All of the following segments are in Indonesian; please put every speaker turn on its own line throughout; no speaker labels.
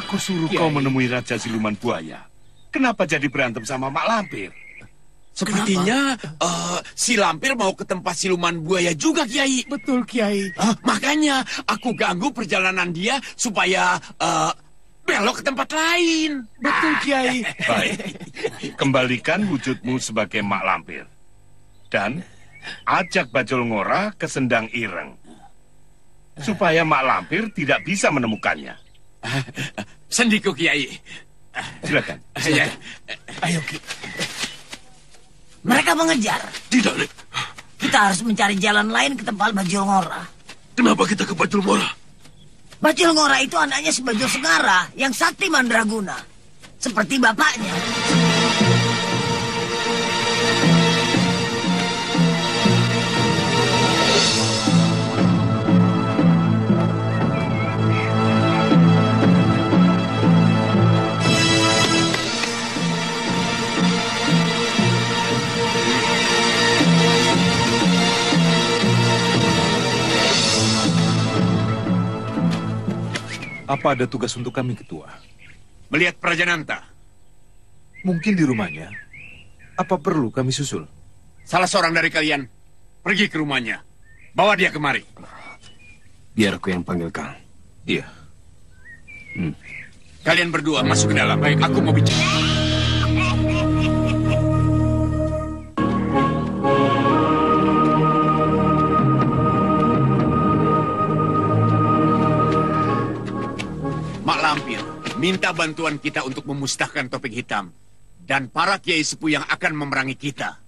Aku suruh kau menemui Raja Siluman Buaya. Kenapa jadi berantem sama Mak Lampir?
Sepertinya si Lampir mau ke tempat Siluman Buaya juga, Kiai.
Betul, Kiai.
Makanya aku ganggu perjalanan dia supaya belok ke tempat lain.
Betul, Kiai.
Baik, kembalikan wujudmu sebagai Mak Lampir. Dan ajak Bajul Ngora ke Sendang Ireng. Supaya Mak Lampir tidak bisa menemukannya.
Sendiku, Kiai.
Silakan.
Ya.
Ayo, Ki.
Mereka mengejar.
Tidak, Lek.
Kita harus mencari jalan lain ke tempat Bajul Ngora.
Kenapa kita ke Bajul Ngora?
Bajul Ngora itu anaknya si Bajul Sengara yang sakti mandraguna. Seperti bapaknya.
Apa ada tugas untuk kami, Ketua?
Melihat Prajananta.
Mungkin di rumahnya. Apa perlu kami susul?
Salah seorang dari kalian pergi ke rumahnya. Bawa dia kemari.
Biar aku yang panggil Kang.
Iya.
Kalian berdua masuk ke dalam. Baik, aku mau bicara. Mak Lampir minta bantuan kita untuk memusnahkan topeng hitam dan para kiai sepuh yang akan memerangi kita.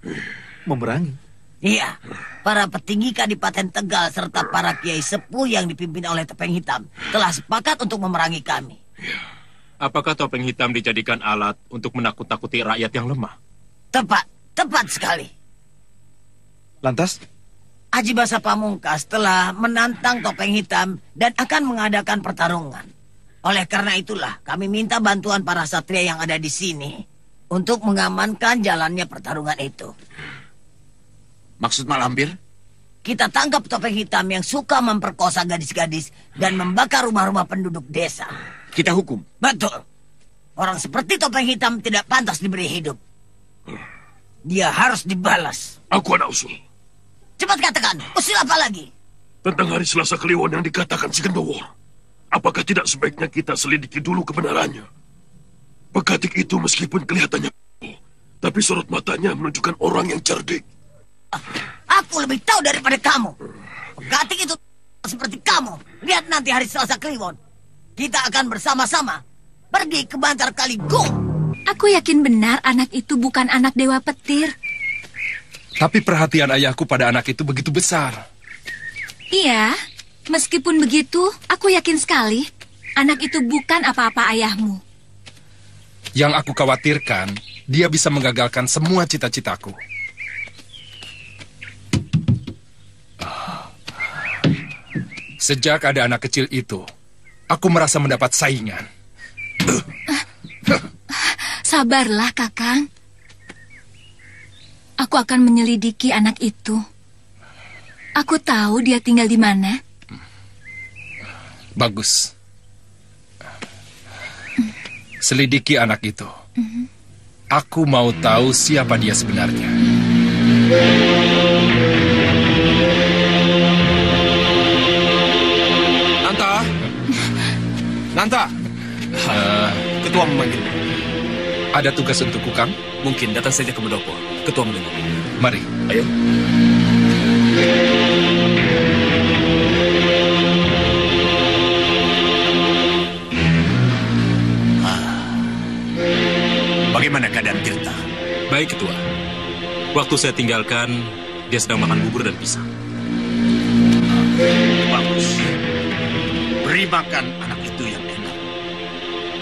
Memerangi?
Iya, para petinggi Kadipaten Tegal serta para kiai sepuh yang dipimpin oleh topeng hitam telah sepakat untuk memerangi kami.
Apakah topeng hitam dijadikan alat untuk menakut-takuti rakyat yang lemah?
Tepat sekali.
Lantas?
Haji Basa Pamungkas telah menantang topeng hitam dan akan mengadakan pertarungan. Oleh karena itulah kami minta bantuan para satria yang ada di sini untuk mengamankan jalannya pertarungan itu.
Maksud Mak Lampir?
Kita tangkap topeng hitam yang suka memperkosa gadis-gadis dan membakar rumah-rumah penduduk desa.
Kita hukum.
Betul. Orang seperti topeng hitam tidak pantas diberi hidup. Dia harus dibalas.
Aku anak usul.
Cepat katakan, usul apa lagi?
Tentang hari Selasa Kliwon yang dikatakan si Gendowor. Apakah tidak sebaiknya kita selidiki dulu kebenarannya? Pekatik itu meskipun kelihatannya tapi sorot matanya menunjukkan orang yang cerdik.
Aku lebih tahu daripada kamu. Pekatik itu seperti kamu. Lihat nanti hari Selasa Kliwon. Kita akan bersama-sama pergi ke Bantar Kaligung.
Aku yakin benar anak itu bukan anak Dewa Petir.
Tapi perhatian ayahku pada anak itu begitu besar.
Iya, meskipun begitu, aku yakin sekali anak itu bukan apa-apa ayahmu.
Yang aku khawatirkan, dia bisa menggagalkan semua cita-citaku. Sejak ada anak kecil itu, aku merasa mendapat saingan.
Sabarlah, Kakang. Aku akan menyelidiki anak itu. Aku tahu dia tinggal di mana.
Bagus. Selidiki anak itu. Aku mau tahu siapa dia sebenarnya.
Nanta, ketua memanggil.
Ada tugas untukku, Kang?
Mungkin datang saja ke pendopo. Ketua menunggu.
Mari.
Ayo.
Bagaimana keadaan Tirta?
Baik, Ketua. Waktu saya tinggalkan, dia sedang makan bubur dan pisang.
Bagus. Beri makan anak itu yang enak.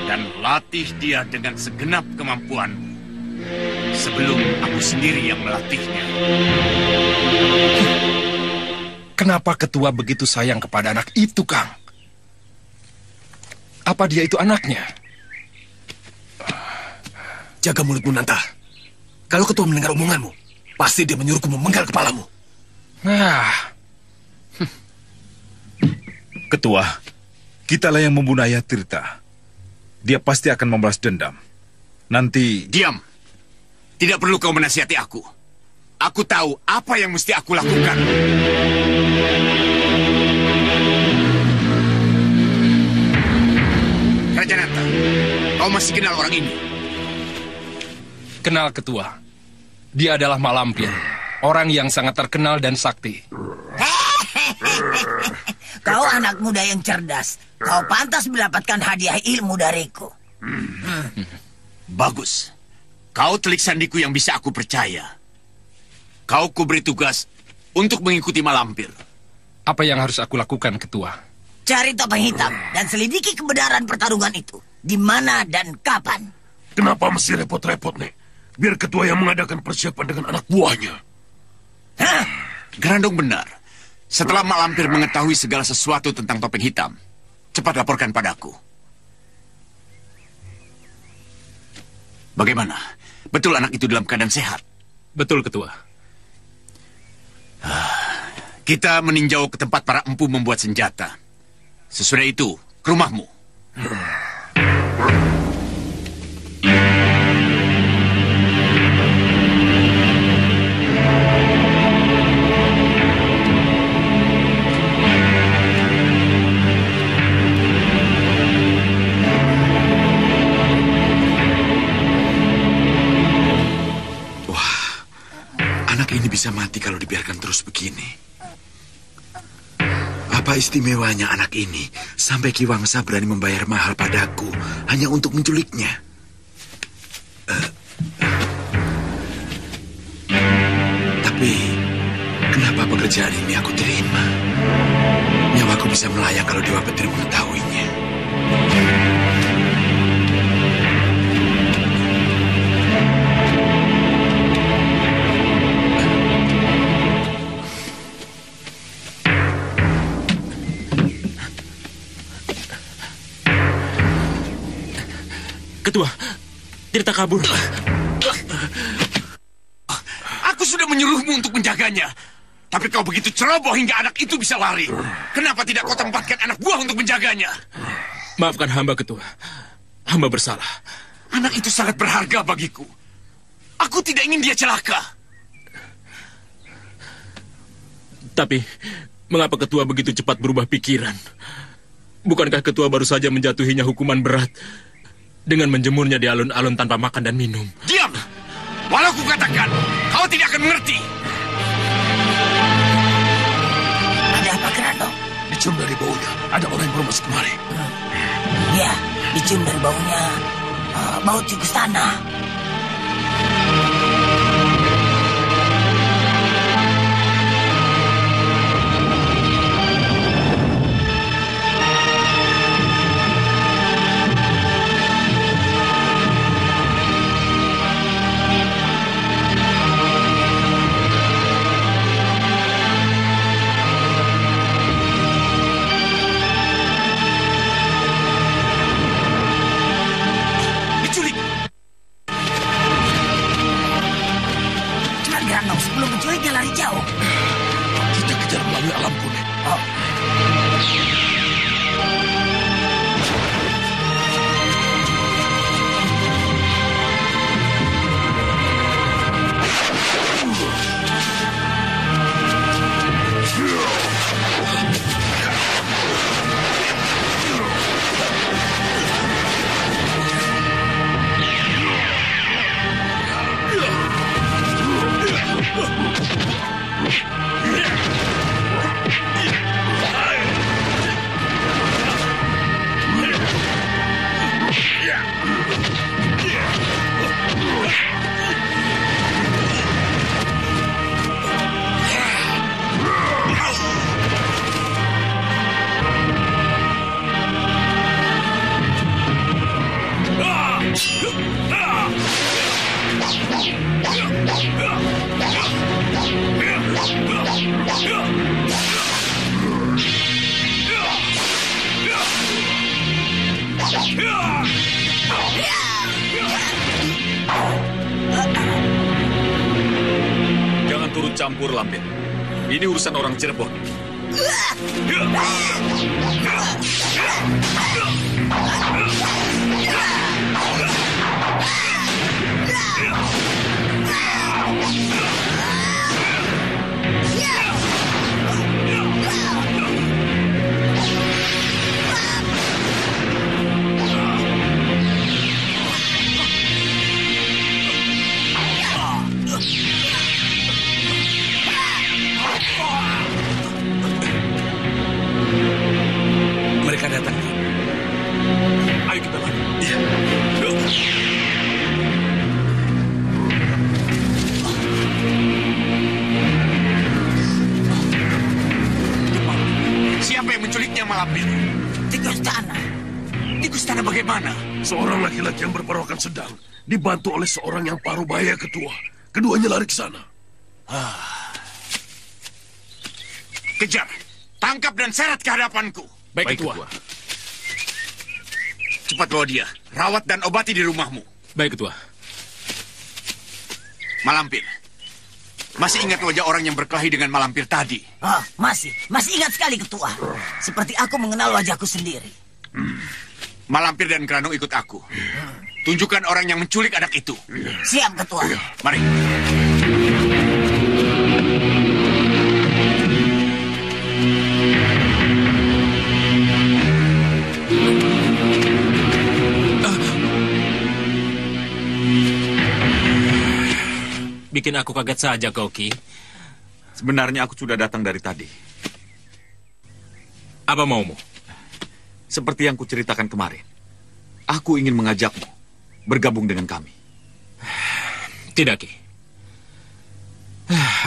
Dan latih dia dengan segenap kemampuanmu. Sebelum aku sendiri yang melatihnya.
Kenapa ketua begitu sayang kepada anak itu, Kang? Apa dia itu anaknya?
Jaga mulutmu, Nanta. Kalau ketua mendengar omonganmu, pasti dia menyuruhku memenggal kepalamu.
Nah,
Ketua, kitalah yang membunuh ayah Tirta. Dia pasti akan membalas dendam. Nanti...
Diam. Tidak perlu kau menasihati aku. Aku tahu apa yang mesti aku lakukan. Raja Nanta, kau masih kenal orang ini?
kenal ketua. Dia adalah Mak Lampir, orang yang sangat terkenal dan sakti.
Kau anak muda yang cerdas. Kau pantas mendapatkan hadiah ilmu dariku.
Bagus. Kau telik sandiku yang bisa aku percaya. Kau kuberi tugas untuk mengikuti Mak Lampir.
Apa yang harus aku lakukan, ketua?
Cari topeng hitam dan selidiki kebenaran pertarungan itu. Di mana dan kapan?
Kenapa mesti repot-repot, Nek? Biar ketua yang mengadakan persiapan dengan anak buahnya.
Hah? Gerandong benar. Setelah Mak Lampir mengetahui segala sesuatu tentang topeng hitam, cepat laporkan padaku. Bagaimana? Betul anak itu dalam keadaan sehat?
Betul, ketua.
Kita meninjau ke tempat para empu membuat senjata. Sesudah itu, ke rumahmu.
Anak ini bisa mati kalau dibiarkan terus begini. Apa istimewanya anak ini sampai Ki Wangsa berani membayar mahal padaku hanya untuk menculiknya? Tapi kenapa pekerjaan ini aku terima? Nyawaku bisa melayang kalau Dewa Petir mengetahuinya.
Ketua, Tirta kabur.
Aku sudah menyuruhmu untuk menjaganya. Tapi kau begitu ceroboh hingga anak itu bisa lari. Kenapa tidak kau tempatkan anak buah untuk menjaganya?
Maafkan hamba, Ketua. Hamba bersalah.
Anak itu sangat berharga bagiku. Aku tidak ingin dia celaka.
Tapi, mengapa Ketua begitu cepat berubah pikiran? Bukankah Ketua baru saja menjatuhinya hukuman berat dengan menjemurnya di alun-alun tanpa makan dan minum?
Diam! Walau ku katakan, kau tidak akan mengerti.
Ada apa, Grano?
Dicium dari baunya. Ada orang yang baru masuk kemari.
Ya, dicium dari baunya. Bau tikus tanah. Sebelum menculiknya lari jauh.
Kita kejar melalui alam kuning.
Oh.
Jangan turut campur, Lampir. Ini urusan orang Cirebon.
Mereka datang.
Ayo kita lari.
Iya.
Siapa yang menculiknya, Malampir?
Tikus tanah.
Tikus tanah bagaimana?
Seorang laki-laki yang berperawakan sedang dibantu oleh seorang yang paruh baya ketua. Keduanya lari ke sana.
Kejar, tangkap dan seret ke hadapanku.
Baik, Ketua.
Cepat bawa dia, rawat dan obati di rumahmu.
Baik, Ketua.
Malampir, masih ingat wajah orang yang berkelahi dengan Malampir tadi?
Oh, masih ingat sekali, Ketua. Seperti aku mengenal wajahku sendiri.
Malampir dan Grano ikut aku. Tunjukkan orang yang menculik anak itu.
Siap, Ketua.
Mari.
Bikin aku kaget saja, Koki.
Sebenarnya aku sudah datang dari tadi.
Apa maumu?
Seperti yang kuceritakan kemarin. Aku ingin mengajakmu bergabung dengan kami.
Tidak, Ki.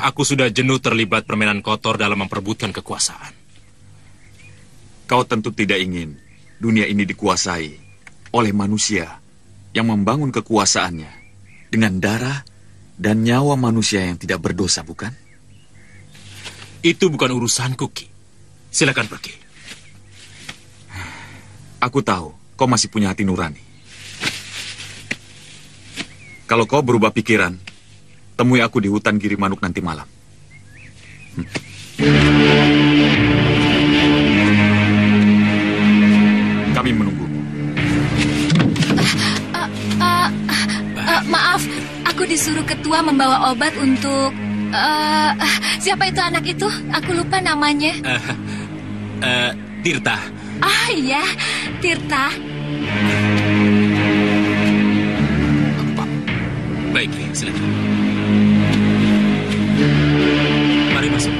Aku sudah jenuh terlibat permainan kotor dalam memperebutkan kekuasaan.
Kau tentu tidak ingin dunia ini dikuasai oleh manusia yang membangun kekuasaannya dengan darah dan nyawa manusia yang tidak berdosa, bukan?
Itu bukan urusanku, Ki. Silakan pergi.
Aku tahu kau masih punya hati nurani. Kalau kau berubah pikiran, temui aku di hutan Girimanuk nanti malam. Kami menunggu.
Maaf, aku disuruh ketua membawa obat untuk... siapa itu anak itu? Aku lupa namanya.
Tirta.
Ah iya, Tirta.
Baik, silakan. Mari masuk.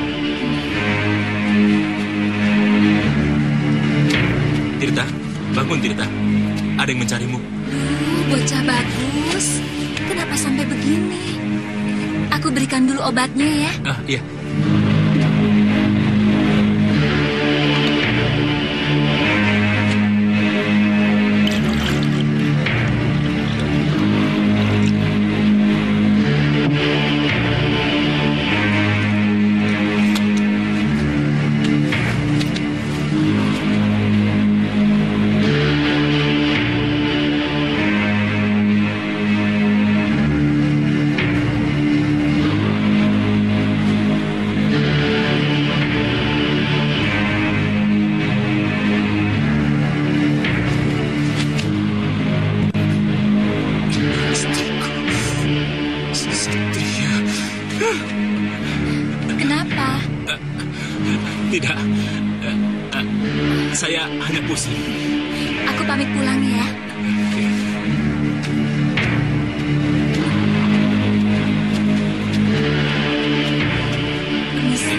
Tirta, bangun Tirta. Ada yang mencarimu.
Bocah bagus. Kenapa sampai begini? Aku berikan dulu obatnya ya.
Iya.
Kenapa?
Tidak. Saya hanya pusing.
Aku pamit pulang ya. Permisi.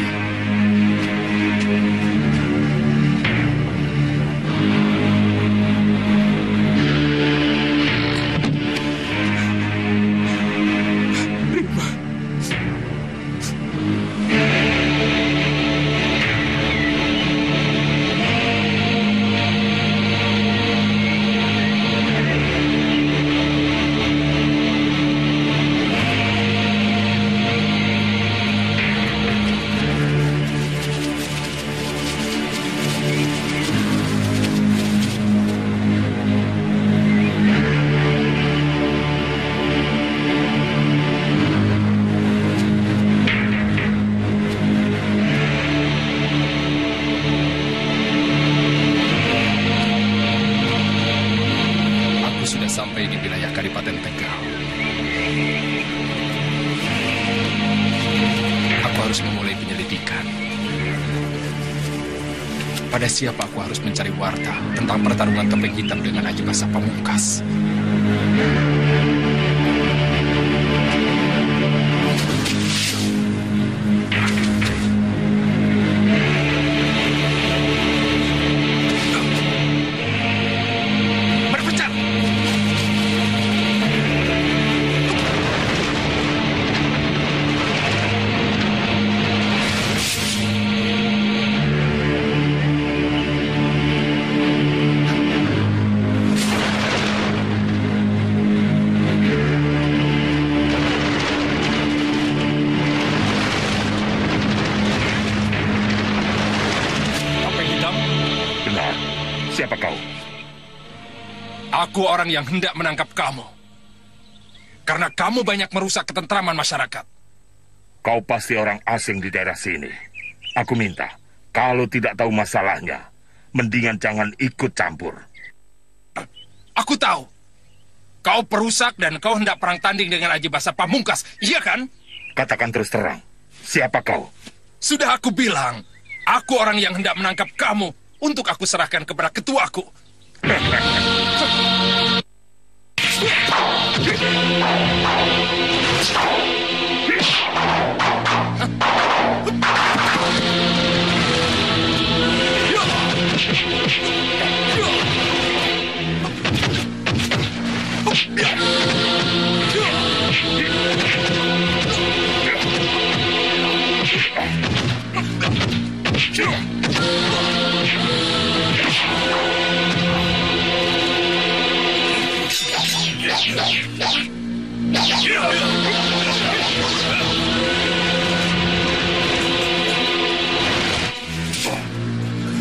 Sampai di wilayah Kadipaten Tegal. Aku harus memulai penyelidikan. Pada siapa aku harus mencari warta tentang pertarungan Topeng Hitam dengan Aji Basa Pamungkas?
Siapa kau?
Aku orang yang hendak menangkap kamu. Karena kamu banyak merusak ketentraman masyarakat.
Kau pasti orang asing di daerah sini. Aku minta, kalau tidak tahu masalahnya, mendingan jangan ikut campur.
Aku tahu. Kau perusak dan kau hendak perang tanding dengan Aji Basa Pamungkas, iya kan?
Katakan terus terang, siapa kau?
Sudah aku bilang, aku orang yang hendak menangkap kamu untuk aku serahkan kepada ketuaku.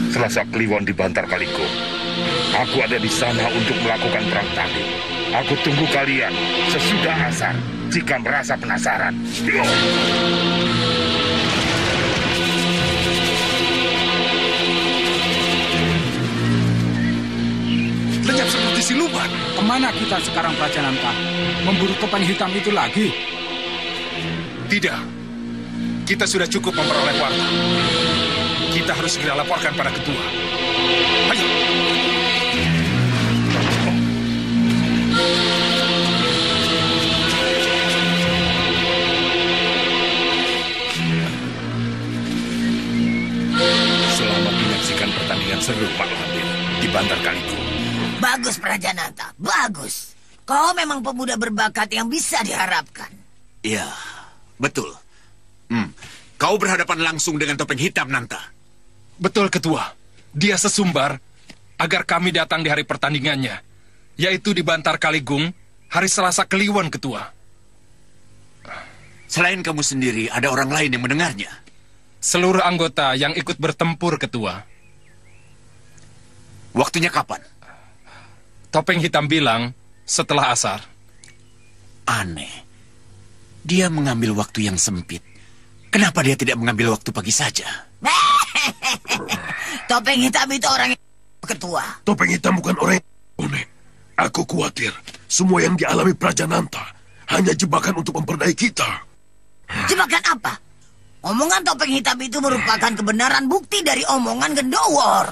Selasa Kliwon di Bantar Kaliko, aku ada di sana untuk melakukan perang tanding. Aku tunggu kalian sesudah asar jika merasa penasaran.
Lenyap seperti siluman.
Kemana kita sekarang, Prajananta? Memburu topeng hitam itu lagi?
Tidak. Kita sudah cukup memperoleh warta. Kita harus segera laporkan pada ketua. Ayo. Selamat menyaksikan pertandingan seru, Mak Lampir, di Bantar Kaligung.
Bagus, Prajananta. Bagus. Kau memang pemuda berbakat yang bisa diharapkan.
Iya, betul. Kau berhadapan langsung dengan topeng hitam, Nanta.
Betul, Ketua. Dia sesumbar agar kami datang di hari pertandingannya, yaitu di Bantar Kaligung, hari Selasa Kliwon, Ketua.
Selain kamu sendiri, ada orang lain yang mendengarnya?
Seluruh anggota yang ikut bertempur, Ketua.
Waktunya kapan?
Topeng hitam bilang setelah asar.
Aneh. Dia mengambil waktu yang sempit. Kenapa dia tidak mengambil waktu pagi saja?
Topeng hitam itu orang yang... Ketua.
Topeng hitam bukan orang yang aneh. Aku khawatir semua yang dialami Prajananta hanya jebakan untuk memperdaya kita.
Jebakan apa? Omongan topeng hitam itu merupakan kebenaran bukti dari omongan Gendowor.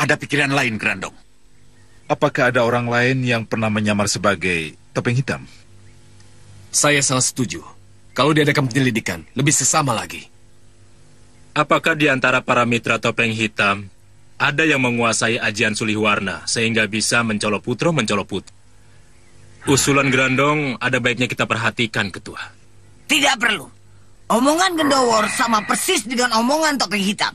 Ada pikiran lain, Grandong.
Apakah ada orang lain yang pernah menyamar sebagai topeng hitam?
Saya sangat setuju. Kalau diadakan penyelidikan, lebih sesama lagi. Apakah di antara para mitra topeng hitam ada yang menguasai ajian sulih warna sehingga bisa mencolok putro mencolok putri? Usulan Grandong ada baiknya kita perhatikan, Ketua.
Tidak perlu. Omongan Gendowor sama persis dengan omongan topeng hitam.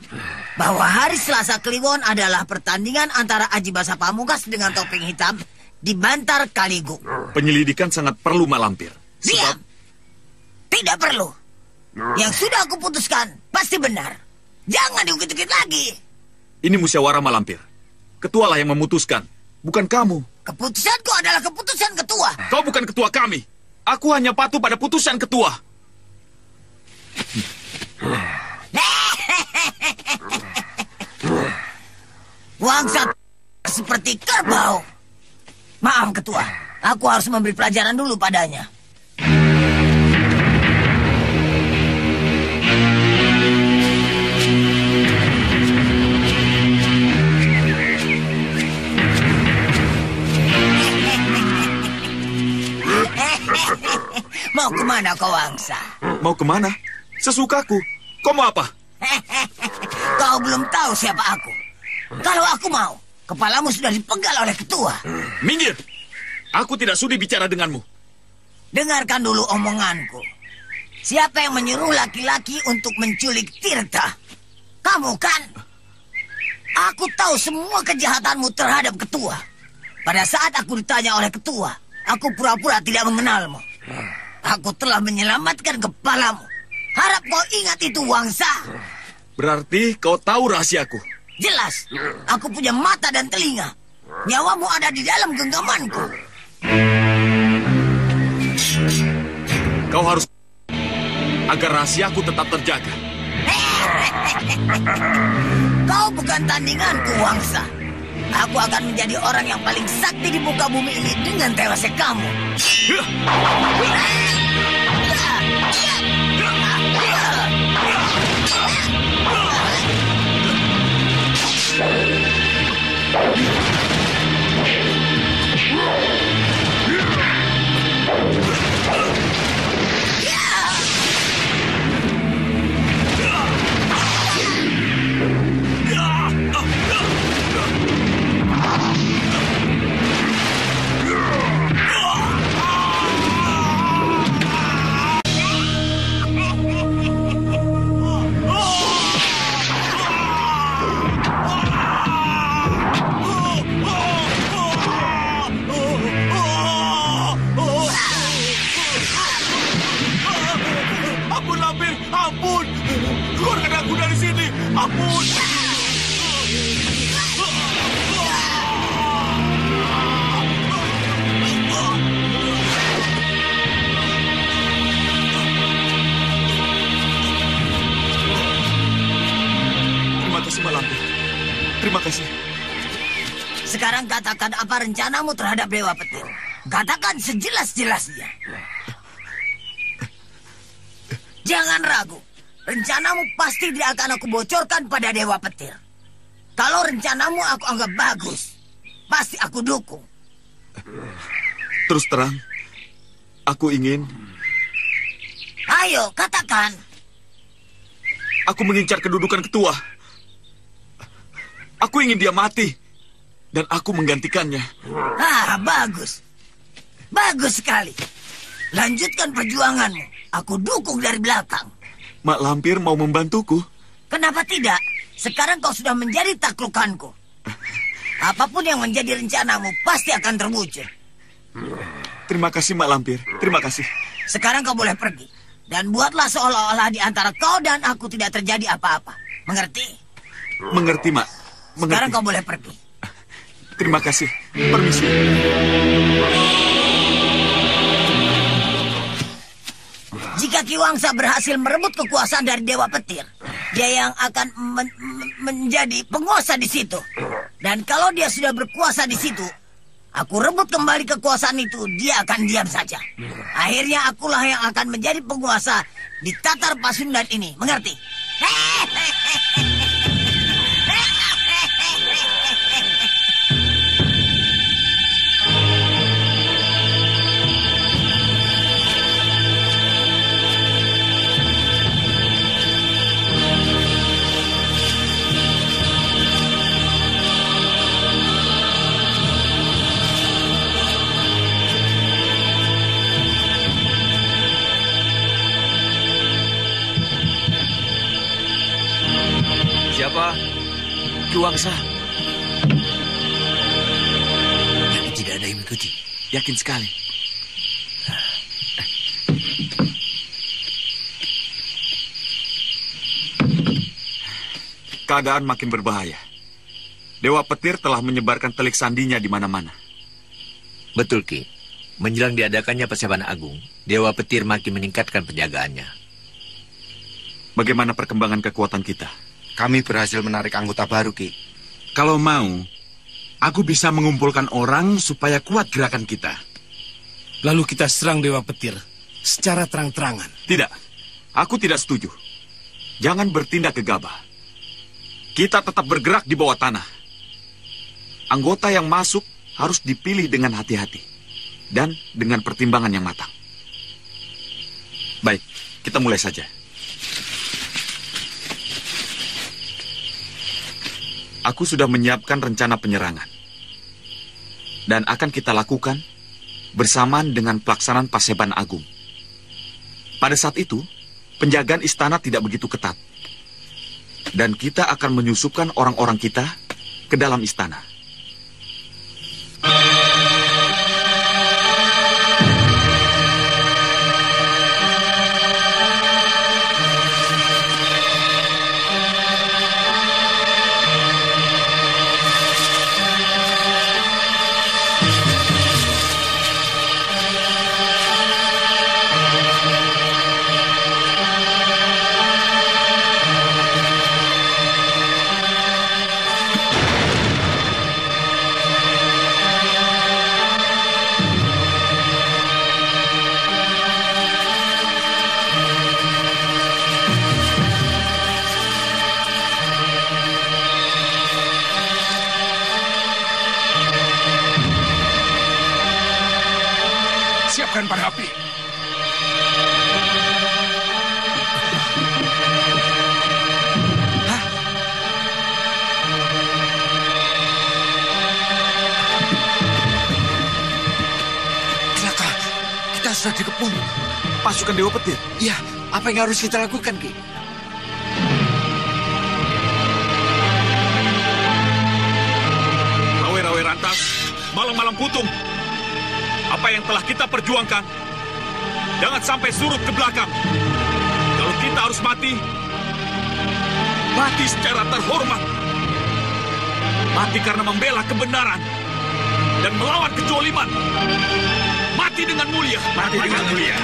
Bahwa hari Selasa Kliwon adalah pertandingan antara Aji Basa Pamungkas dengan topeng hitam di Bantar Kaligung.
Penyelidikan sangat perlu, Mak Lampir.
Diam. Tidak perlu. Yang sudah aku putuskan pasti benar. Jangan diukit-ukit lagi.
Ini musyawarah, Mak Lampir. Ketua lah yang memutuskan, bukan kamu.
Keputusanku adalah keputusan ketua.
Kau bukan ketua kami. Aku hanya patuh pada putusan ketua.
Wangsa seperti kerbau. Maaf, Ketua. Aku harus memberi pelajaran dulu padanya. Mau kemana kau, Wangsa?
Mau kemana? Sesukaku. Kau mau apa?
Kau belum tahu siapa aku. Kalau aku mau, kepalamu sudah dipenggal oleh ketua.
Minggir! Aku tidak sudi bicara denganmu.
Dengarkan dulu omonganku. Siapa yang menyuruh laki-laki untuk menculik Tirta? Kamu kan? Aku tahu semua kejahatanmu terhadap ketua. Pada saat aku ditanya oleh ketua, aku pura-pura tidak mengenalmu. Aku telah menyelamatkan kepalamu. Harap kau ingat itu, Wangsa.
Berarti kau tahu rahasiaku.
Jelas, aku punya mata dan telinga. Nyawamu ada di dalam genggamanku.
Kau harus agar rahasiaku tetap terjaga.
Kau bukan tandinganku, Wangsa. Aku akan menjadi orang yang paling sakti di muka bumi ini dengan tewasnya kamu. katakan apa rencanamu terhadap Dewa Petir. Katakan sejelas-jelasnya. Jangan ragu. Rencanamu pasti tidak akan aku bocorkan pada Dewa Petir. Kalau rencanamu aku anggap bagus, pasti aku dukung.
Terus terang, aku ingin...
Ayo, katakan.
Aku mengincar kedudukan ketua. Aku ingin dia mati. Dan aku menggantikannya.
Bagus. Bagus sekali. Lanjutkan perjuanganmu. Aku dukung dari belakang.
Mak Lampir mau membantuku.
Kenapa tidak? Sekarang kau sudah menjadi taklukanku. Apapun yang menjadi rencanamu pasti akan terwujud.
Terima kasih, Mak Lampir. Terima kasih.
Sekarang kau boleh pergi. Dan buatlah seolah-olah di antara kau dan aku tidak terjadi apa-apa. Mengerti?
Mengerti, Mak. Mengerti.
Sekarang kau boleh pergi.
Terima kasih. Permisi.
Jika Ki Wangsa berhasil merebut kekuasaan dari Dewa Petir, dia yang akan menjadi penguasa di situ. Dan kalau dia sudah berkuasa di situ, aku rebut kembali kekuasaan itu, dia akan diam saja. Akhirnya akulah yang akan menjadi penguasa di Tatar Pasundan ini. Mengerti?
Siapa? Ki Wangsa.
Tapi tidak ada yang mengikuti.
Yakin sekali. Keadaan makin berbahaya. Dewa Petir telah menyebarkan telik sandinya di mana-mana.
Betul, Ki. Menjelang diadakannya persiapan agung, Dewa Petir makin meningkatkan penjagaannya.
Bagaimana perkembangan kekuatan kita?
Kami berhasil menarik anggota baru, Ki.
Kalau mau, aku bisa mengumpulkan orang supaya kuat gerakan kita.
Lalu kita serang Dewa Petir secara terang-terangan.
Tidak, aku tidak setuju. Jangan bertindak gegabah. Kita tetap bergerak di bawah tanah. Anggota yang masuk harus dipilih dengan hati-hati dan dengan pertimbangan yang matang. Baik, kita mulai saja. Aku sudah menyiapkan rencana penyerangan. Dan akan kita lakukan bersamaan dengan pelaksanaan Paseban Agung. Pada saat itu, penjagaan istana tidak begitu ketat. Dan kita akan menyusupkan orang-orang kita ke dalam istana.
Siapkan para api.
Celaka, kita sudah dikepung
pasukan Dewa Petir.
Iya, apa yang harus kita lakukan, Ki?
Rawe-rawe rantas, malang-malang putung. Apa yang telah kita perjuangkan, jangan sampai surut ke belakang. Kalau kita harus mati, mati secara terhormat. Mati karena membela kebenaran dan melawan kezaliman. Mati dengan mulia. Mati dengan mulia.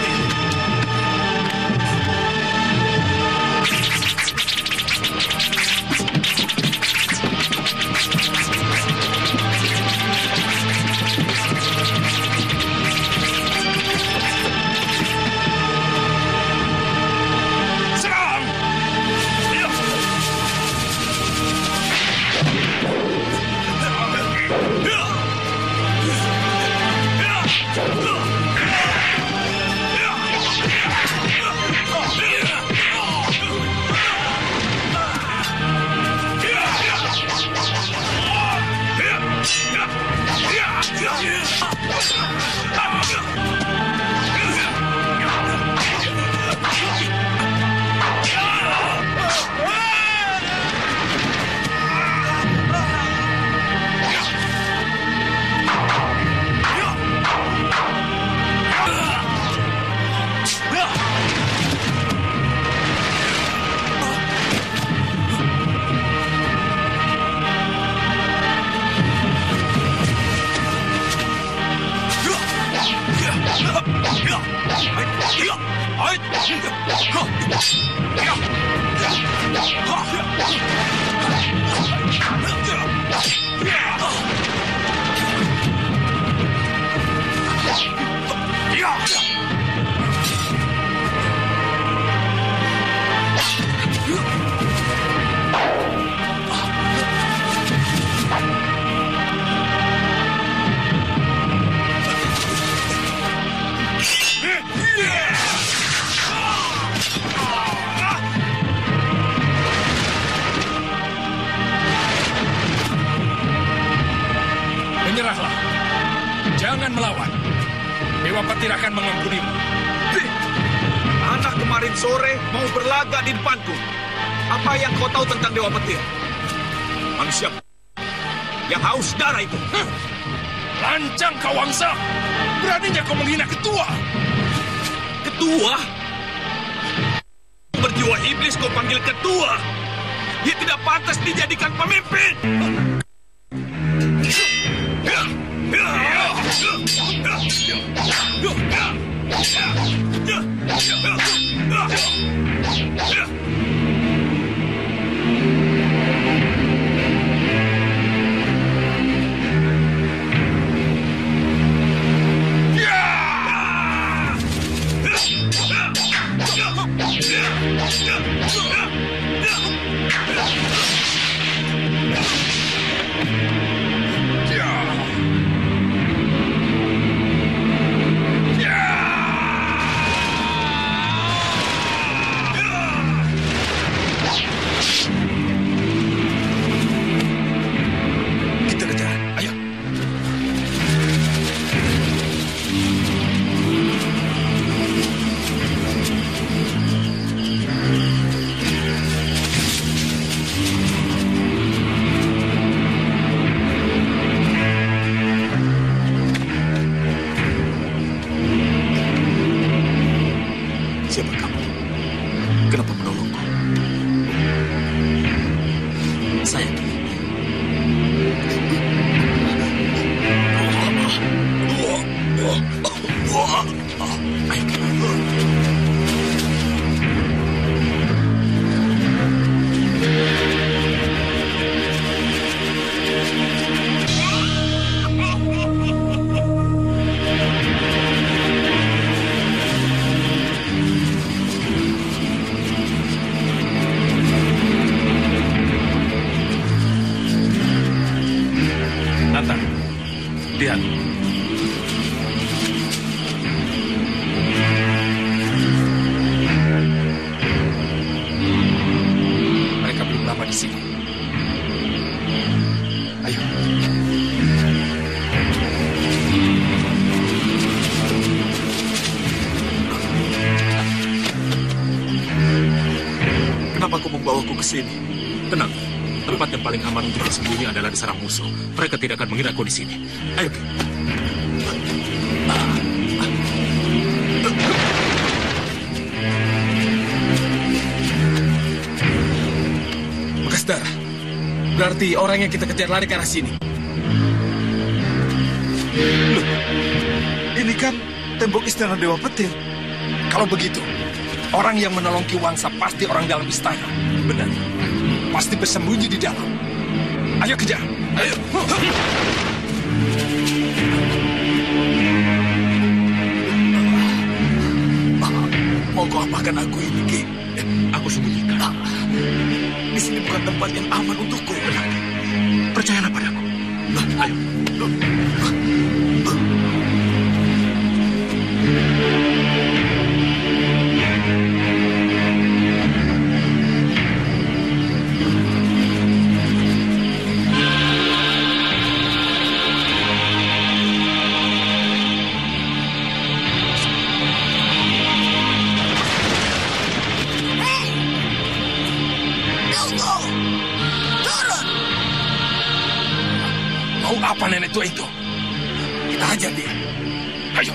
Menyerahlah. Jangan melawan. Dewa Petir akan mengampunimu.
Anak kemarin sore mau berlaga di depanku. Apa yang kau tahu tentang Dewa Petir? Manusia yang haus darah itu.
Lancang kau, Wangsa. Beraninya kau menghina ketua.
Ketua? Berjiwa iblis kau panggil ketua. Dia tidak pantas dijadikan pemimpin. Siapa kamu? Kenapa menolongku? Saya Ki. Ayo Ki.
Lihat.
Mereka belum lama di sini. Ayo.
Kenapa kau membawaku ke sini?
Tenang. Tempat yang paling aman untuk bersembunyi adalah diserang musuh. Mereka tidak akan mengira kau di sini. Ayo.
Bekas darah. Berarti orang yang kita kejar lari ke arah sini.
Loh, ini kan tembok istana Dewa Petir.
Kalau begitu, orang yang menolong Ki Wangsa pasti orang dalam istana.
Benar.
Pasti bersembunyi di dalam. Ayo kejar. Ayo.
Mau kau apakan aku ini, Ki?
Aku sembunyikan.
Di sini bukan tempat yang aman untukku. Benar. Percayalah padaku. Ayo.
Apa nenek tua itu? Kita hajar dia. Ayo.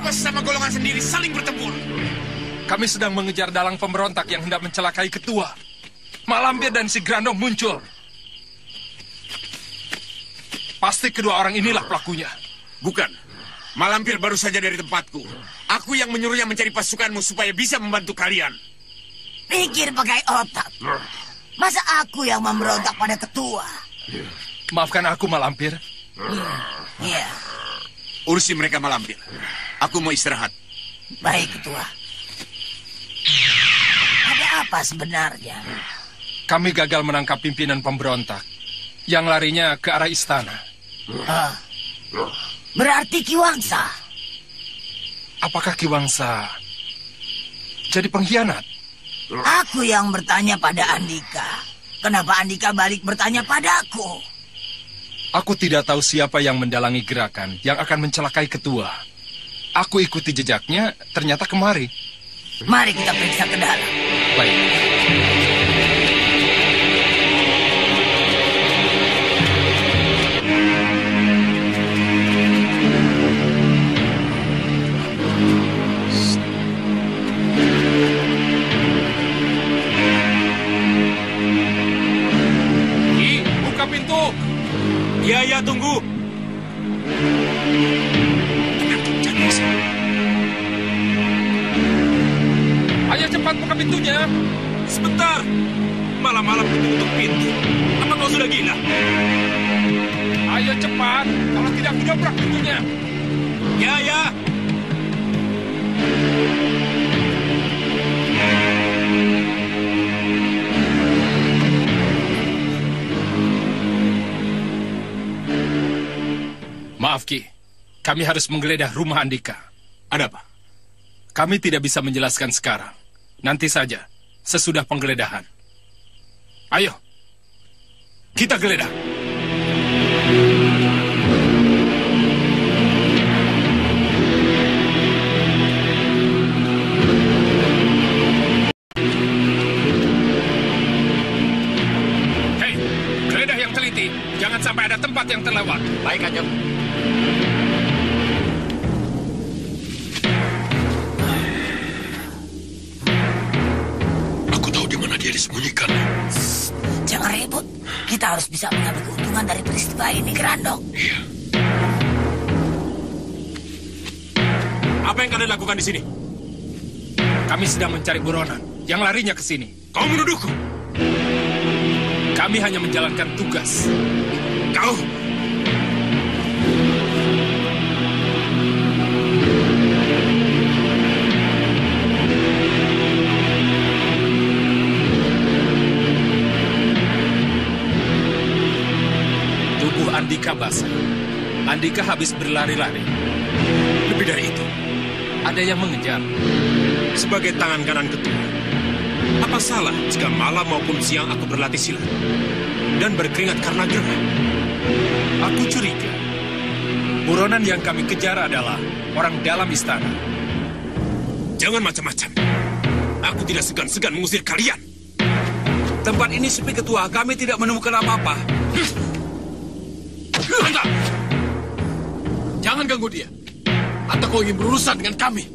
Sesama golongan sendiri saling bertempur.
Kami sedang mengejar dalang pemberontak yang hendak mencelakai ketua. Mak Lampir dan si Grandong muncul. Pasti kedua orang inilah pelakunya.
Bukan. Mak Lampir baru saja dari tempatku. Aku yang menyuruhnya mencari pasukanmu supaya bisa membantu kalian.
Pikir pakai otak. Masa aku yang memberontak pada ketua?
Maafkan aku, Mak Lampir.
Iya.
Urusi mereka, Mak Lampir. Aku mau istirahat.
Baik, Ketua. Ada apa sebenarnya?
Kami gagal menangkap pimpinan pemberontak yang larinya ke arah istana.
Berarti Ki Wangsa.
Apakah Ki Wangsa jadi pengkhianat?
Aku yang bertanya pada Andika. Kenapa Andika balik bertanya padaku?
Aku tidak tahu siapa yang mendalangi gerakan yang akan mencelakai ketua. Aku ikuti jejaknya, ternyata kemari.
Mari kita periksa ke dalam.
Baik.
Ki, buka pintu. Ya, tunggu.
Ayo cepat buka pintunya.
Sebentar. Malam-malam tutup pintu. Apa kau sudah gila?
Ayo cepat. Kalau tidak aku dobrak pintunya.
Ya.
Maaf, Ki. Kami harus menggeledah rumah Andika.
Ada apa?
Kami tidak bisa menjelaskan sekarang. Nanti saja, sesudah penggeledahan. Ayo, kita geledah. Hei, geledah yang teliti. Jangan sampai ada tempat yang terlewat.
Baik, Kanjeng.
Dia disembunyikan.
Jangan ribut. Kita harus bisa mengambil keuntungan dari peristiwa ini, Grandong.
Iya.
Apa yang kalian lakukan di sini?
Kami sedang mencari buronan yang larinya ke sini.
Kau menuduhku?
Kami hanya menjalankan tugas.
Kau?
Andika basah. Andika habis berlari-lari.
Lebih dari itu,
ada yang mengejar.
Sebagai tangan kanan ketua, apa salah jika malam maupun siang aku berlatih silat dan berkeringat karena gerah?
Aku curiga buronan yang kami kejar adalah orang dalam istana.
Jangan macam-macam. Aku tidak segan-segan mengusir kalian.
Tempat ini sepi, Ketua. Kami tidak menemukan apa-apa.
Anda!
Jangan ganggu dia. Atau kau ingin berurusan dengan kami?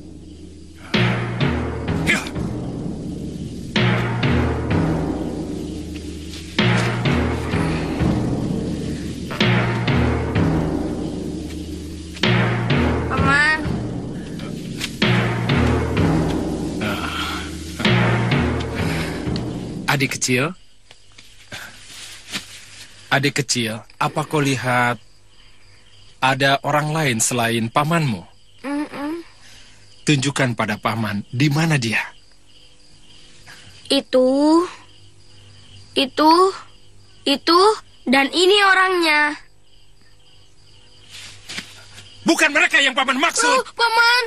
Ya.
Paman.
Adik kecil. Adik kecil, apa kau lihat ada orang lain selain pamanmu? Tunjukkan pada paman, di mana dia?
Itu, dan ini orangnya.
Bukan mereka yang paman maksud.
Paman.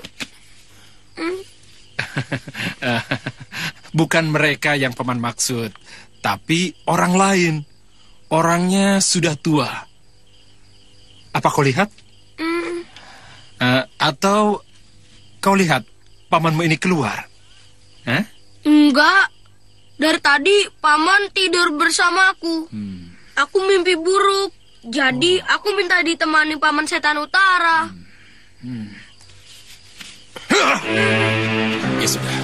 Bukan mereka yang paman maksud, tapi orang lain. Orangnya sudah tua. Apa kau lihat? Atau kau lihat pamanmu ini keluar?
Enggak. Dari tadi paman tidur bersamaku. Aku mimpi buruk. Jadi aku minta ditemani paman setan utara.
Ya sudah,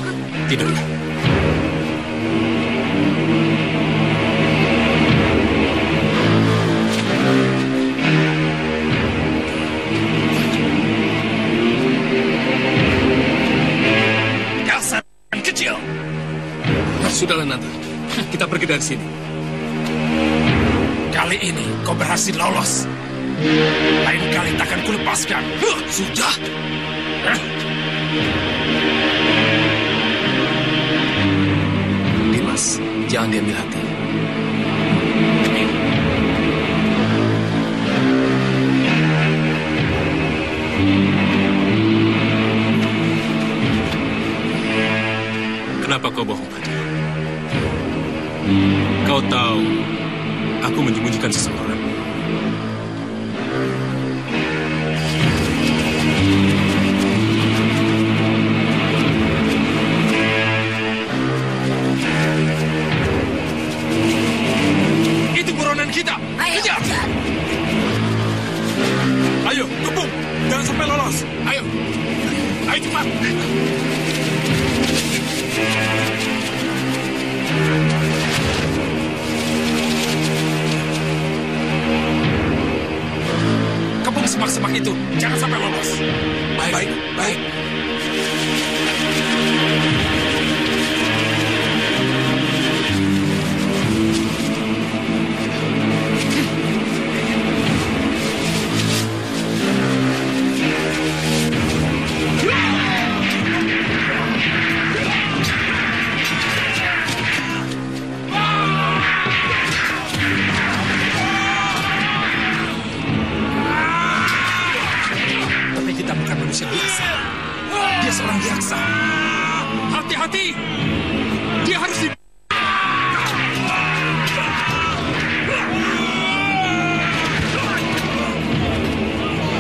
tidurlah.
Kasar dan kecil. Sudahlah, Nanta. Kita pergi dari sini.
Kali ini kau berhasil lolos. Lain kali takkan kulepaskan. Sudah.
Dimas, jangan diambil hati. Kenapa kau bohong tadi? Kau tahu, aku menyembunyikan seseorang.
Itu buronan kita. Kejar. Ayo, kebun. Jangan sampai lolos. Ayo. Ayo cepat. Kebun semak-semak itu. Jangan sampai lolos. Baik. Biasa. Dia seorang yaksa. Hati-hati. Dia harus di...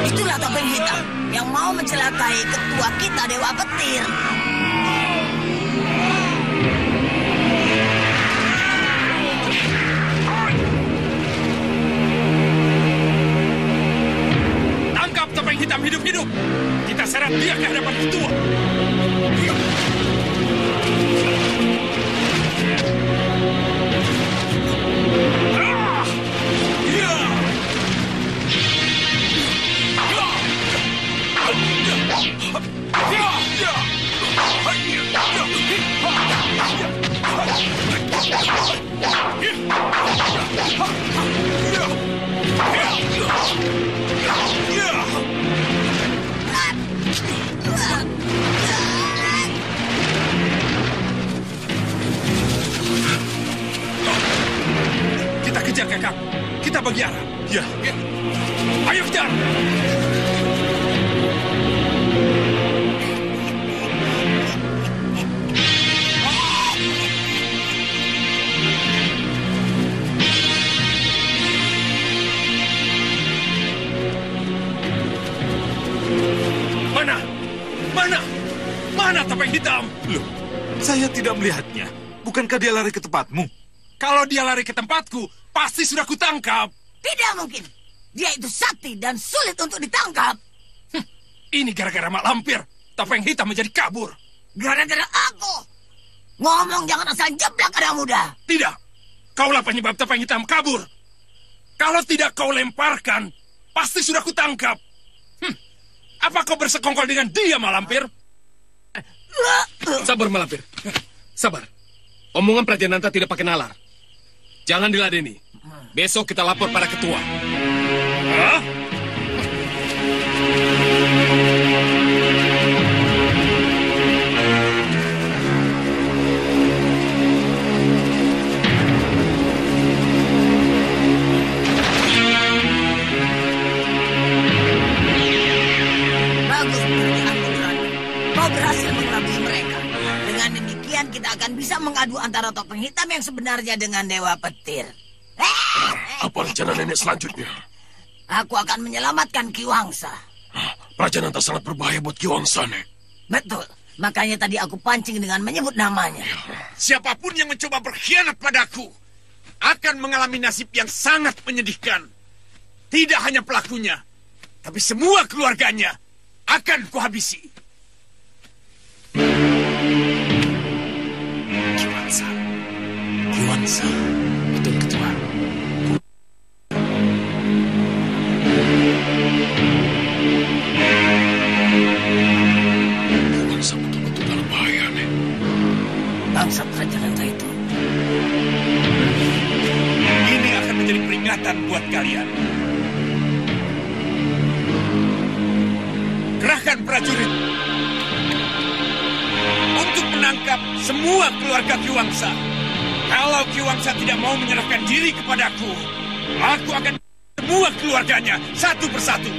Itulah topeng hitam yang mau mencelakai ketua kita, Dewa Petir.
Tangkap topeng hitam hidup-hidup. Kita seret dia ke hadapan ketua. Kita kejar, Kakak. Kita bagi arah. Ya. Ayo kejar. Mana topeng hitam?
Loh, saya tidak melihatnya. Bukankah dia lari ke tempatmu?
Kalau dia lari ke tempatku, pasti sudah kutangkap.
Tidak mungkin. Dia itu sakti dan sulit untuk ditangkap.
Ini gara-gara mak lampir. Topeng hitam menjadi kabur.
Gara-gara aku. Ngomong jangan asal jeblak, anak muda.
Tidak. Kaulah penyebab topeng hitam kabur. Kalau tidak kau lemparkan, pasti sudah kutangkap. Apa kau bersekongkol dengan dia, mak lampir?
Sabar, Malampir. Sabar. Omongan Prajananta tidak pakai nalar. Jangan diladeni. Besok kita lapor pada ketua.
Hah?
Bagus pekerjaan putranya. Kau berhasil mengelabui mereka. Dengan demikian kita akan bisa adu antara topeng hitam yang sebenarnya dengan Dewa Petir.
Apa rencana nenek selanjutnya?
Aku akan menyelamatkan Ki Wangsa.
Raja Nanta sangat berbahaya buat Ki Wangsa, Nek.
Betul. Makanya tadi aku pancing dengan menyebut namanya.
Siapapun yang mencoba berkhianat padaku akan mengalami nasib yang sangat menyedihkan. Tidak hanya pelakunya, tapi semua keluarganya akan kuhabisi.
Ki Wangsa. Ki Wangsa. Betul, Ketua.
Ki Wangsa betul-betul dalam bahaya, Nek.
Bangsat Raja Nanta itu.
Ini akan menjadi peringatan buat kalian. Kerahkan prajurit untuk menangkap semua keluarga Ki Wangsa. Kalau Ki Wangsa tidak mau menyerahkan diri kepadaku, aku akan semua keluarganya satu persatu.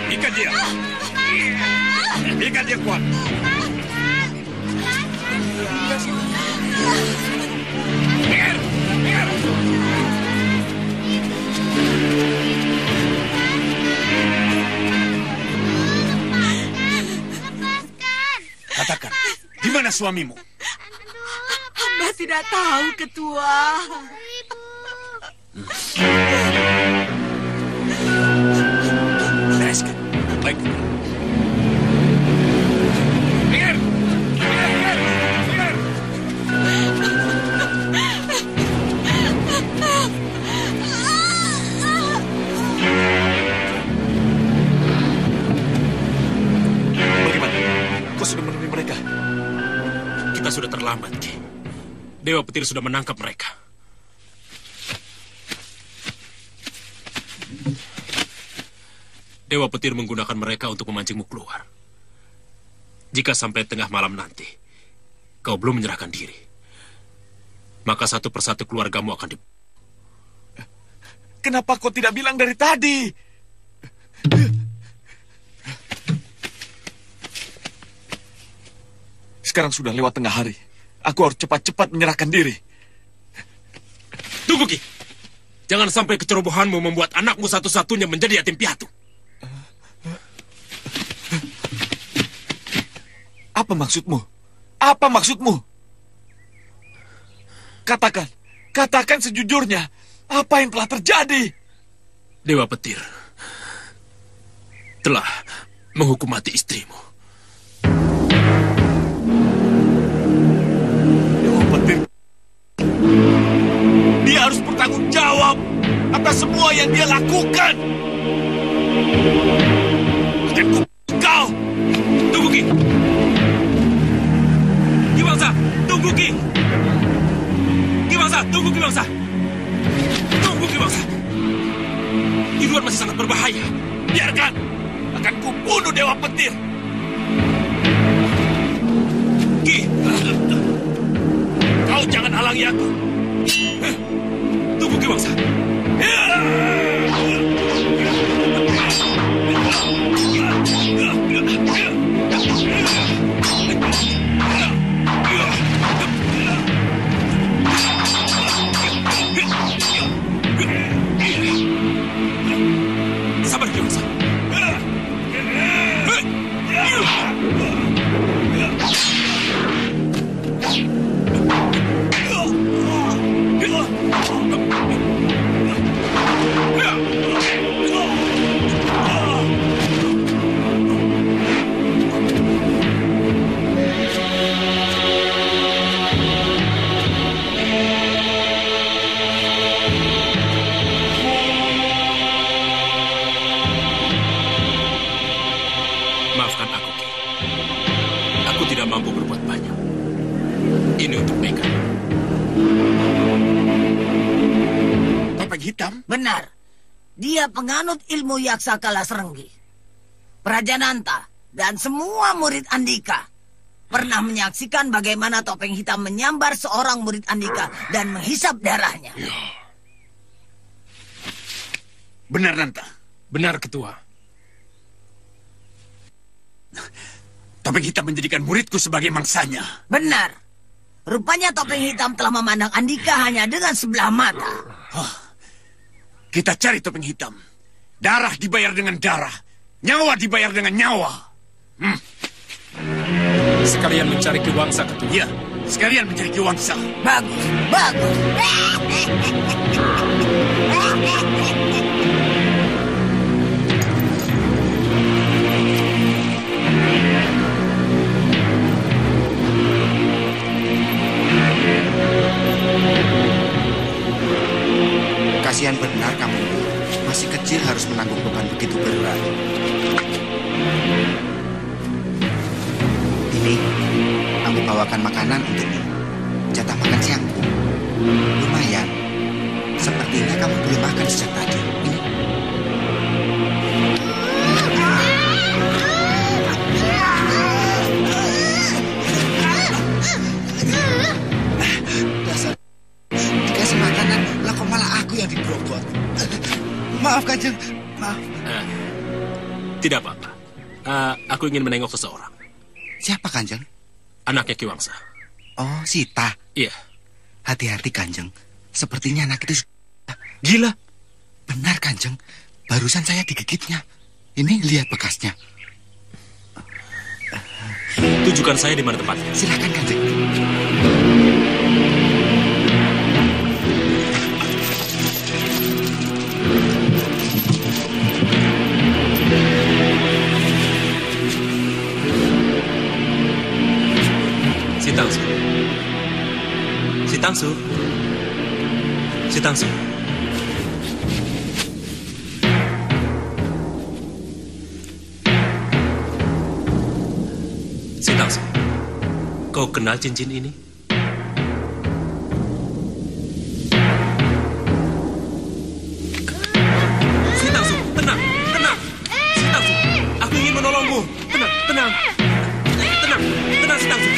Ikat dia. Ikat dia kuat. Katakan, di mana suamimu?
Hamba tidak tahu, Ketua.
Bereskan. Baik. Dengar.
Bagaimana? Kau sudah menemui mereka?
Kita sudah terlambat, Ki. Dewa Petir sudah menangkap mereka. Dewa Petir menggunakan mereka untuk memancingmu keluar. Jika sampai tengah malam nanti, kau belum menyerahkan diri, maka satu persatu keluargamu akan dibunuh.
Kenapa kau tidak bilang dari tadi? Sekarang sudah lewat tengah hari. Aku harus cepat-cepat menyerahkan diri.
Tunggu, Ki. Jangan sampai kecerobohanmu membuat anakmu satu-satunya menjadi yatim piatu.
Apa maksudmu? Apa maksudmu? Katakan sejujurnya. Apa yang telah terjadi?
Dewa Petir telah menghukum mati istrimu.
Dewa Petir. Dia harus bertanggung jawab atas semua yang dia lakukan. Akan kau.
Tunggu, Ki. Ki Wangsa, tunggu, Ki. Ki Wangsa, tunggu, Ki Wangsa. Tunggu, Ki Wangsa. Di luar masih sangat berbahaya.
Biarkan. Akan kubunuh Dewa Petir.
Ki.
Kau jangan halangi aku.
Tunggu, Ki Wangsa. Sabar, Ki Wangsa.
Hitam?
Benar. Dia penganut ilmu Yaksa Kalasrenggi. Prajananta dan semua murid Andika pernah menyaksikan bagaimana Topeng Hitam menyambar seorang murid Andika dan menghisap darahnya.
Ya. Benar, Nanta.
Benar, Ketua.
Topeng Hitam menjadikan muridku sebagai mangsanya.
Benar. Rupanya Topeng Hitam telah memandang Andika hanya dengan sebelah mata.
Kita cari Topeng Hitam. Darah dibayar dengan darah. Nyawa dibayar dengan nyawa.
Sekalian mencari Ki Wangsa, Ketua.
Iya, sekalian mencari Ki Wangsa.
Bagus, bagus.
Kasihan benar kamu. Masih kecil harus menanggung beban begitu berat. Ini, aku bawakan makanan untukmu. Jatah makan siangku. Lumayan. Sepertinya kamu belum makan sejak tadi. Ini. Dasar. Dikasih makanan, lah kok malah aku yang digrobot. Maaf, Kanjeng. Maaf.
Tidak apa-apa. Aku ingin menengok seseorang.
Siapa, Kanjeng?
Anaknya Ki Wangsa.
Oh, Sita.
Iya.
Hati-hati, Kanjeng. Sepertinya anak itu
gila.
Benar, Kanjeng. Barusan saya digigitnya. Ini lihat bekasnya.
Tunjukkan saya di mana tempatnya.
Silakan, Kanjeng.
Sitangsu. Sitangsu. Sitangsu. Sitangsu. Kau kenal cincin ini? Sitangsu, tenang, tenang. Sitangsu, aku ingin menolongmu. Tenang, tenang. Tenang, tenang Sitangsu.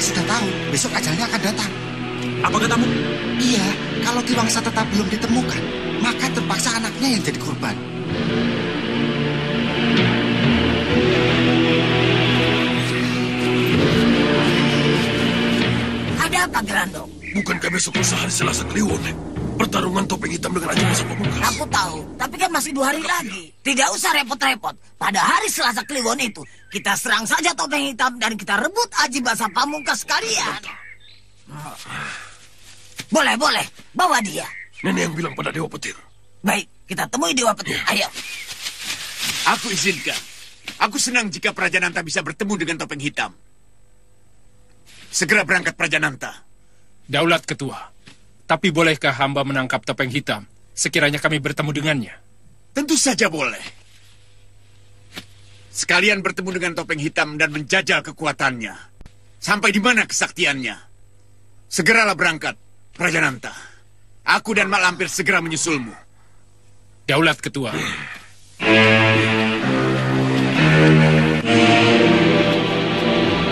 Sudah tahu, besok ajalnya akan datang.
Apa katamu?
Iya, kalau Ki Wangsa tetap belum ditemukan, maka terpaksa anaknya yang jadi korban.
Ada apa, Grandong?
Bukankah besok lusa hari Selasa Kliwon? Pertarungan Topeng Hitam dengan Aji Masa Pamungkas.
Aku tahu, tapi kan masih 2 hari lagi. Tidak usah repot-repot. Pada hari Selasa Kliwon itu, kita serang saja Topeng Hitam dan kita rebut Aji Masa Pamungkas sekalian. Boleh, boleh. Bawa dia.
Nenek yang bilang pada Dewa Petir.
Baik, kita temui Dewa Petir. Ayo.
Aku izinkan. Aku senang jika Prajananta bisa bertemu dengan Topeng Hitam. Segera berangkat, Prajananta.
Daulat, Ketua. Tapi bolehkah hamba menangkap Topeng Hitam sekiranya kami bertemu dengannya?
Tentu saja boleh. Sekalian bertemu dengan Topeng Hitam dan menjajal kekuatannya. Sampai di mana kesaktiannya. Segeralah berangkat, Prajananta. Aku dan Mak Lampir segera menyusulmu.
Daulat, Ketua.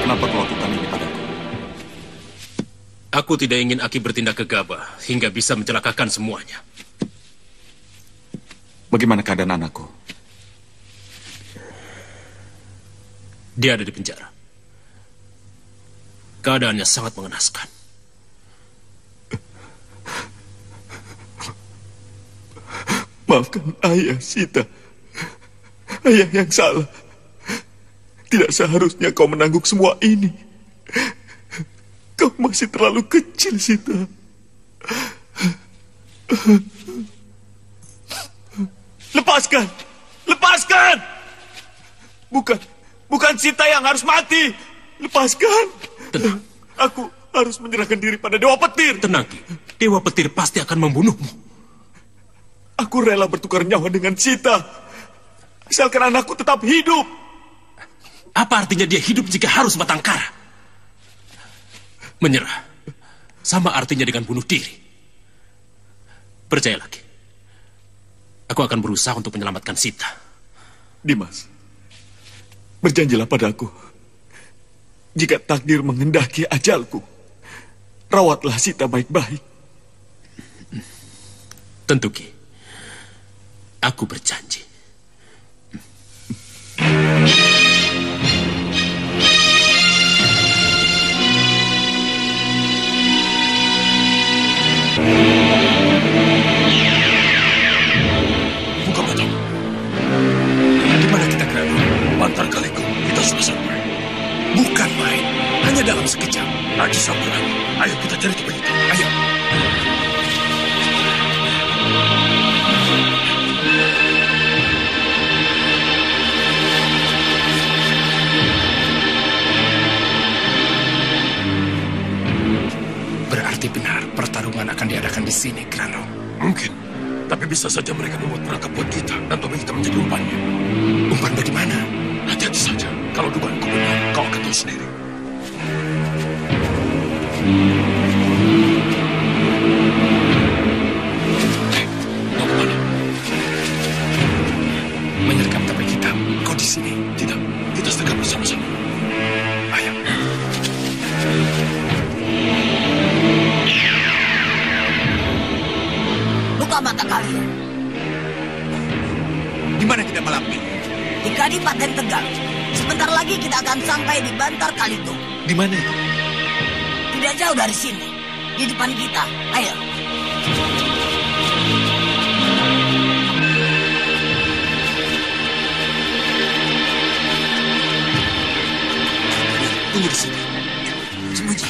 Kenapa kau lakukan ini padaku?
Aku tidak ingin Aki bertindak gegabah hingga bisa mencelakakan semuanya.
Bagaimana keadaan anakku?
Dia ada di penjara. Keadaannya sangat mengenaskan.
Maafkan ayah, Sita. Ayah yang salah. Tidak seharusnya kau menanggung semua ini. Kau masih terlalu kecil, Sita. Lepaskan! Lepaskan! Bukan Sita yang harus mati. Lepaskan.
Tenang.
Aku harus menyerahkan diri pada Dewa Petir.
Tenang, Ki. Dewa Petir pasti akan membunuhmu.
Aku rela bertukar nyawa dengan Sita. Asalkan anakku tetap hidup.
Apa artinya dia hidup jika harus batang kara? Menyerah. Sama artinya dengan bunuh diri. Percaya lagi. Aku akan berusaha untuk menyelamatkan Sita.
Dimas, berjanjilah padaku. Jika takdir menghendaki ajalku, rawatlah Sita baik-baik.
Tentu, Ki. Aku berjanji.
Buka mata. Di mana kita berada? Bantar Kaliku, kita sudah sampai.
Bukan main, hanya dalam sekejap.
Lagi sabar lagi. Ayo kita cari topeng hitam.
Ayo. Berarti benar pertarungan akan diadakan di sini, Grano.
Mungkin, tapi bisa saja mereka membuat perangkap buat kita dan topeng hitam menjadi umpannya.
Umpan bagaimana?
Hati-hati saja. Kalau dugaanku benar, kau akan tahu sendiri. Mau kemana?
Menyergap topeng hitam. Kau di sini?
Tidak, kita sergap bersama-sama.
Ayo.
Buka mata kalian.
Di mana kita Malampir?
Di Kadipaten Tegal. Sebentar lagi kita akan sampai di Bantar Kalitung.
Di mana itu?
Tidak jauh dari sini. Di depan kita. Ayo.
Tunggu di sini.
Sembunyi.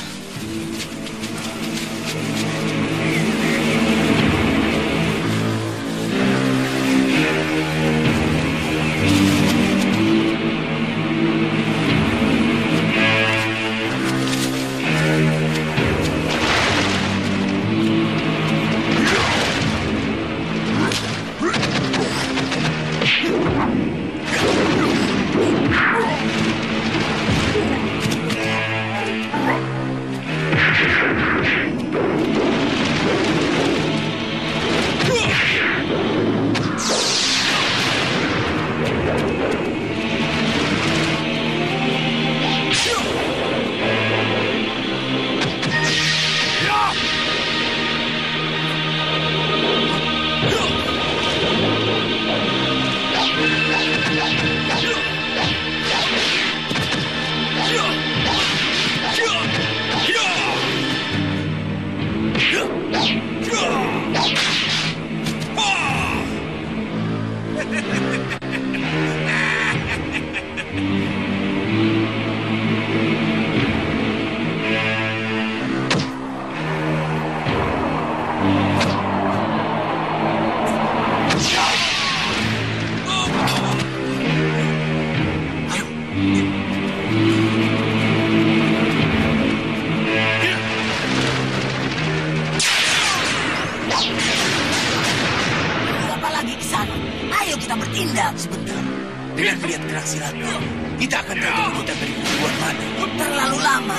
Dengan melihat gerak silatnya, kita akan tahu kita dari tujuan mana.
Terlalu lama.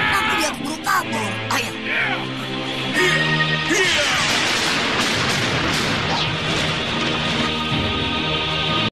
Nanti dia keburu kabur. Ayo.